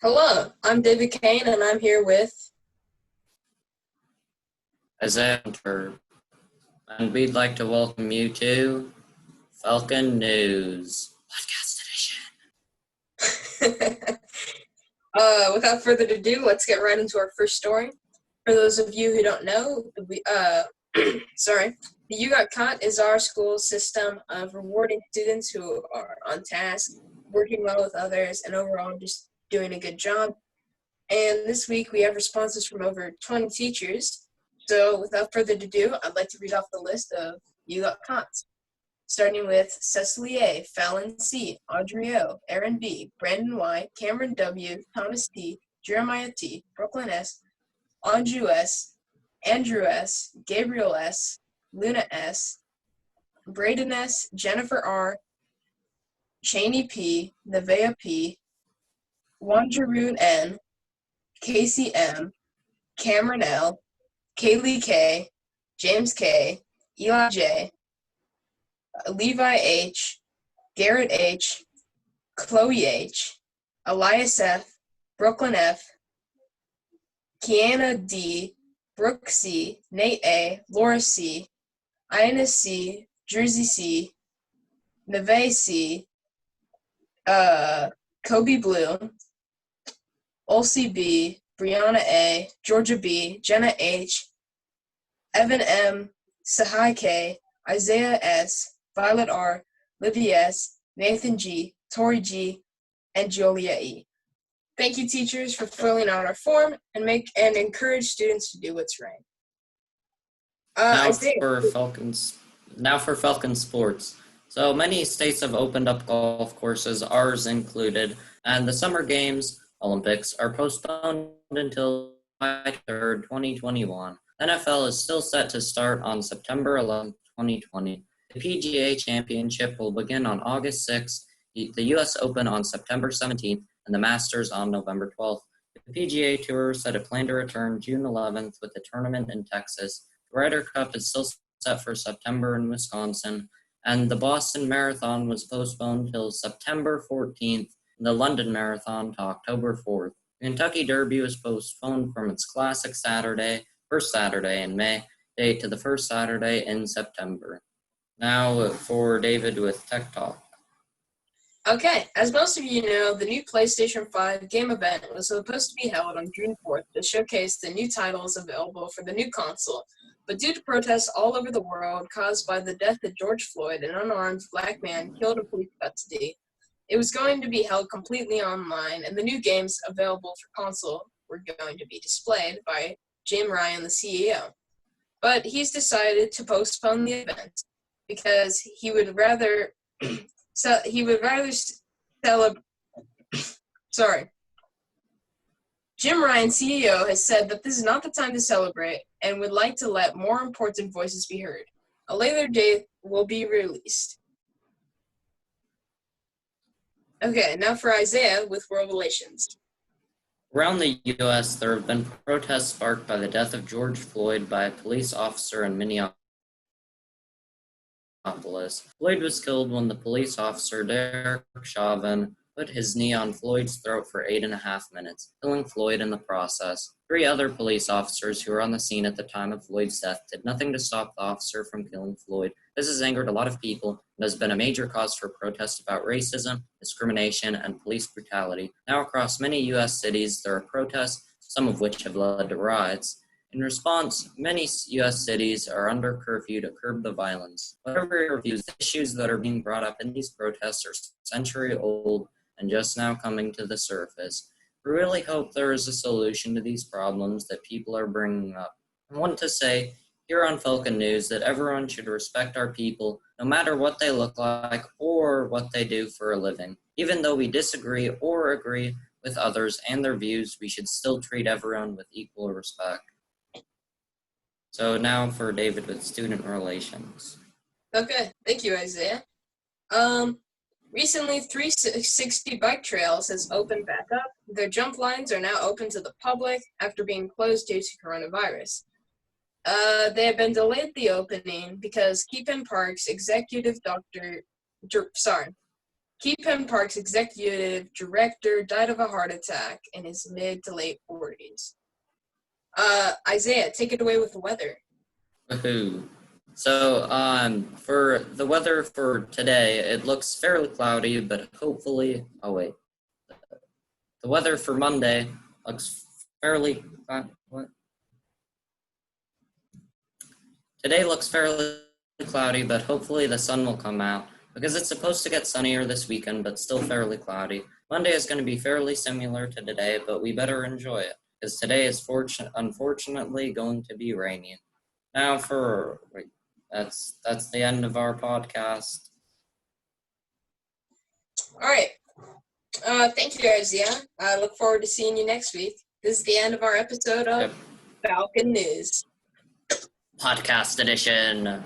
Hello, I'm David Kane, and I'm here with. As editor, and we'd like to welcome you to Falcon News Podcast Edition. Without further ado, let's get right into our first story. For those of you who don't know, the You Got Caught is our school system of rewarding students who are on task, working well with others, and overall just doing a good job. And this week we have responses from over 20 teachers. So without further ado, I'd like to read off the list of You Got Caught. Starting with Cecily A., Fallon C., Audrey O., Aaron B., Brandon Y., Cameron W., Thomas T., Jeremiah T., Brooklyn S., Anju S., Andrew S., Gabriel S., Luna S., Braden S., Jennifer R., Cheney P., Nevea P., Wanjaroon N., Casey M., Cameron L., Kaylee K., James K., Eli J., Levi H., Garrett H., Chloe H., Elias F., Brooklyn F., Kiana D., Brooke C., Nate A., Laura C., Ina C., Jersey C., Neve C., Kobe Blue, Ulcie B., Brianna A., Georgia B., Jenna H., Evan M., Sahai K., Isaiah S., Violet R., Livy S., Nathan G., Tori G., and Julia E. Thank you, teachers, for filling out our form and encourage students to do what's right. Now for Falcon sports. So many states have opened up golf courses, ours included, and the Summer Games Olympics are postponed until July 3rd, 2021. NFL is still set to start on September 11th, 2020. The PGA Championship will begin on August 6th, the U.S. Open on September 17th, and the Masters on November 12th. The PGA Tour said it planned to return June 11th with a tournament in Texas. The Ryder Cup is still set for September in Wisconsin, and the Boston Marathon was postponed till September 14th, and the London Marathon to October 4th. The Kentucky Derby was postponed from its classic first Saturday in May, date to the first Saturday in September. Now for David with Tech Talk. Okay, as most of you know, the new PlayStation 5 game event was supposed to be held on June 4th to showcase the new titles available for the new console, but due to protests all over the world caused by the death of George Floyd, an unarmed black man killed in police custody, it was going to be held completely online, and the new games available for console were going to be displayed by Jim Ryan, the CEO. But he's decided to postpone the event because he would rather celebrate. Jim Ryan, CEO, has said that this is not the time to celebrate and would like to let more important voices be heard. A later date will be released. Okay, now for Isaiah with World Relations. Around the U.S., there have been protests sparked by the death of George Floyd by a police officer in Minneapolis. Floyd was killed when the police officer, Derek Chauvin, put his knee on Floyd's throat for 8.5 minutes, killing Floyd in the process. 3 other police officers who were on the scene at the time of Floyd's death did nothing to stop the officer from killing Floyd. This has angered a lot of people and has been a major cause for protests about racism, discrimination, and police brutality. Now across many U.S. cities, there are protests, some of which have led to riots. In response, many U.S. cities are under curfew to curb the violence. Whatever your views, the issues that are being brought up in these protests are century-old and just now coming to the surface. We really hope there is a solution to these problems that people are bringing up. I want to say here on Falcon News that everyone should respect our people, no matter what they look like or what they do for a living. Even though we disagree or agree with others and their views, we should still treat everyone with equal respect. So now for David with student relations. Okay, thank you, Isaiah. Recently, 360 Bike Trails has opened back up. Their jump lines are now open to the public after being closed due to coronavirus. They have been delayed the opening because Keep in Park's executive Key Penn Park's executive director died of a heart attack in his mid to late 40s. Isaiah, take it away with the weather. Woohoo. So, for the weather for today, it looks fairly cloudy, but hopefully, the weather for Monday looks fairly, Today looks fairly cloudy, but hopefully the sun will come out, because it's supposed to get sunnier this weekend, but still fairly cloudy. Monday is going to be fairly similar to today, but we better enjoy it, because today is unfortunately going to be rainy. Now that's the end of our podcast. All right. Thank you, Isaiah. I look forward to seeing you next week. This is the end of our episode of Falcon News. Podcast edition.